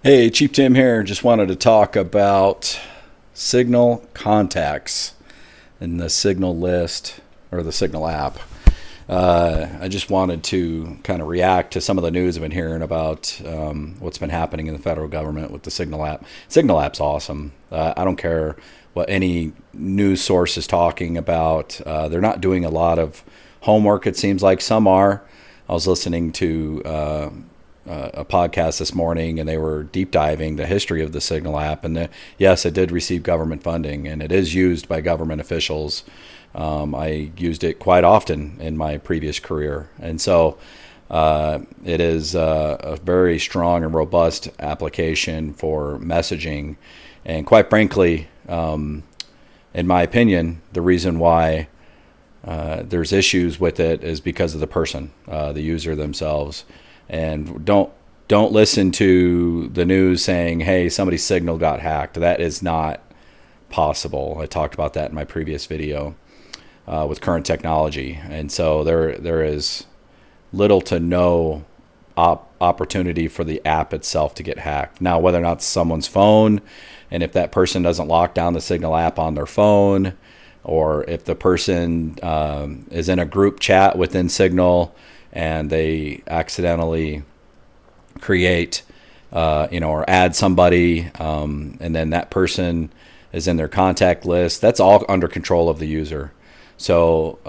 Hey, Chief Tim here. Just wanted to talk about Signal contacts in the Signal list or the Signal app. I just wanted to kind of react to some of the news I've been hearing about what's been happening in the federal government with the Signal app. Signal app's awesome. I don't care what any news source is talking about. They're not doing a lot of homework, it seems like. Some are. I was listening to a podcast this morning, and they were deep diving the history of the Signal app. And yes, it did receive government funding, and it is used by government officials. I used it quite often in my previous career, and so it is a very strong and robust application for messaging. And quite frankly, in my opinion, the reason why there's issues with it is because of the person, the user themselves. And don't listen to the news saying, "Hey, somebody's Signal got hacked." That is not possible. I talked about that in my previous video with current technology, and so there is little to no opportunity for the app itself to get hacked. Now, whether or not it's someone's phone, and if that person doesn't lock down the Signal app on their phone, or if the person is in a group chat within Signal and they accidentally create, or add somebody, and then that person is in their contact list, that's all under control of the user. So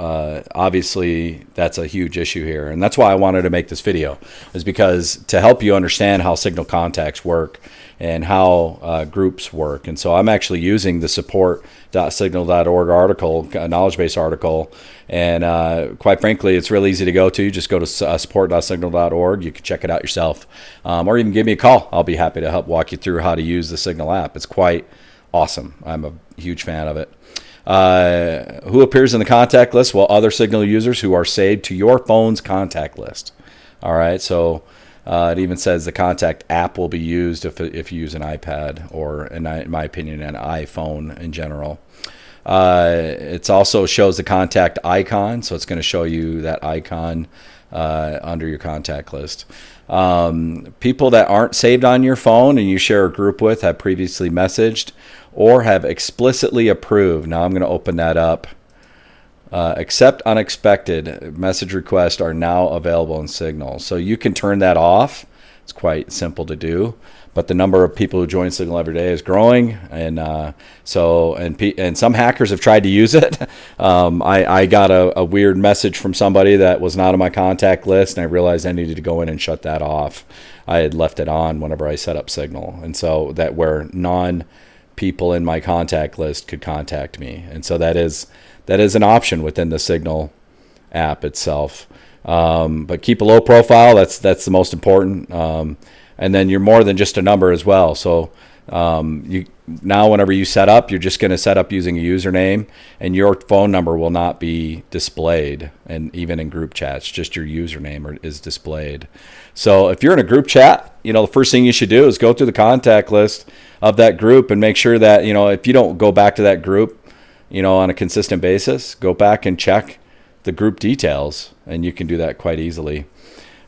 obviously that's a huge issue here, and that's why I wanted to make this video, is because to help you understand how Signal contacts work and how groups work. And so I'm actually using the support.signal.org article, a knowledge base article, and quite frankly, it's real easy to go to. Just go to support.signal.org. You can check it out yourself, or even give me a call. I'll be happy to help walk you through how to use the Signal app. It's quite awesome. I'm a huge fan of it. Who appears in the contact list? Well, other Signal users who are saved to your phone's contact list. All right, so it even says the contact app will be used if you use an iPad or, in my opinion, an iPhone in general. It also shows the contact icon, so it's going to show you that icon under your contact list. People that aren't saved on your phone and you share a group with have previously messaged or have explicitly approved. Now I'm going to open that up. Accept unexpected message requests are now available in Signal. So you can turn that off. It's quite simple to do. But the number of people who join Signal every day is growing, and some hackers have tried to use it. I got a weird message from somebody that was not on my contact list, and I realized I needed to go in and shut that off. I had left it on whenever I set up Signal, and so that where non-people in my contact list could contact me, and so that is an option within the Signal app itself. But keep a low profile. That's the most important. And then you're more than just a number as well. So whenever you set up, you're just going to set up using a username, and your phone number will not be displayed. And even in group chats, just your username is displayed. So if you're in a group chat, the first thing you should do is go through the contact list of that group and make sure that, if you don't go back to that group, on a consistent basis, go back and check the group details, and you can do that quite easily.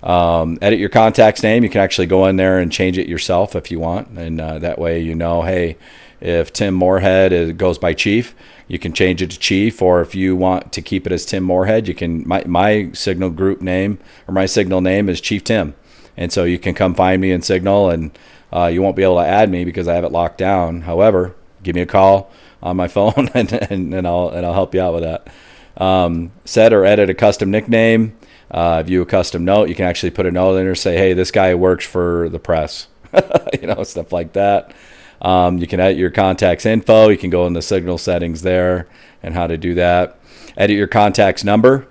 Edit your contact's name. You can actually go in there and change it yourself if you want, and that way hey, if Tim Moorhead goes by Chief, you can change it to Chief, or if you want to keep it as Tim Moorhead, you can. My Signal group name or my Signal name is Chief Tim, and so you can come find me in Signal, and you won't be able to add me because I have it locked down. However, give me a call on my phone, and I'll help you out with that. Set or edit a custom nickname. View a custom note. You can actually put a note in there, say, "Hey, this guy works for the press," stuff like that. You can edit your contacts info. You can go in the Signal settings there and how to do that. Edit your contacts number.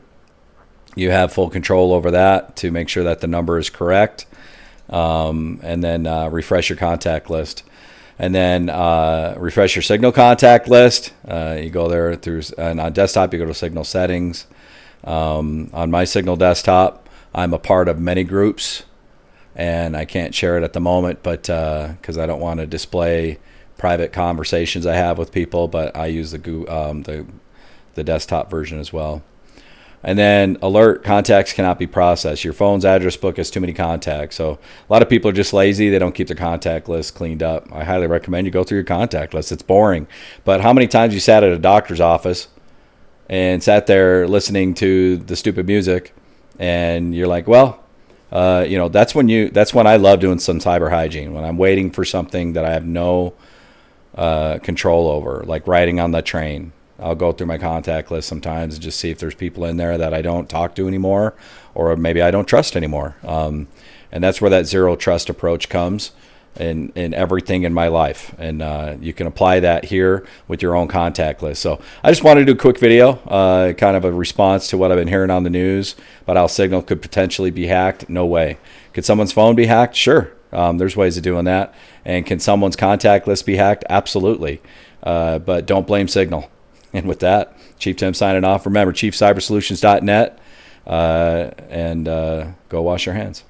You have full control over that to make sure that the number is correct. And then refresh your contact list. And then refresh your Signal contact list. You go there and on desktop, you go to Signal settings. On my Signal desktop, I'm a part of many groups, and I can't share it at the moment, but because I don't want to display private conversations I have with people, but I use the desktop version as well. And then alert, contacts cannot be processed. Your phone's address book has too many contacts. So a lot of people are just lazy. They don't keep their contact list cleaned up. I highly recommend you go through your contact list. It's boring. But how many times you sat at a doctor's office and sat there listening to the stupid music, and you're like, well, that's when I love doing some cyber hygiene, when I'm waiting for something that I have no control over, like riding on the train. I'll go through my contact list sometimes and just see if there's people in there that I don't talk to anymore, or maybe I don't trust anymore. And that's where that zero trust approach comes in everything in my life. And you can apply that here with your own contact list. So I just wanted to do a quick video, kind of a response to what I've been hearing on the news about how Signal could potentially be hacked. No way. Could someone's phone be hacked? Sure. There's ways of doing that. And can someone's contact list be hacked? Absolutely. But don't blame Signal. And with that, Chief Tim signing off. Remember, chiefcybersolutions.net, and go wash your hands.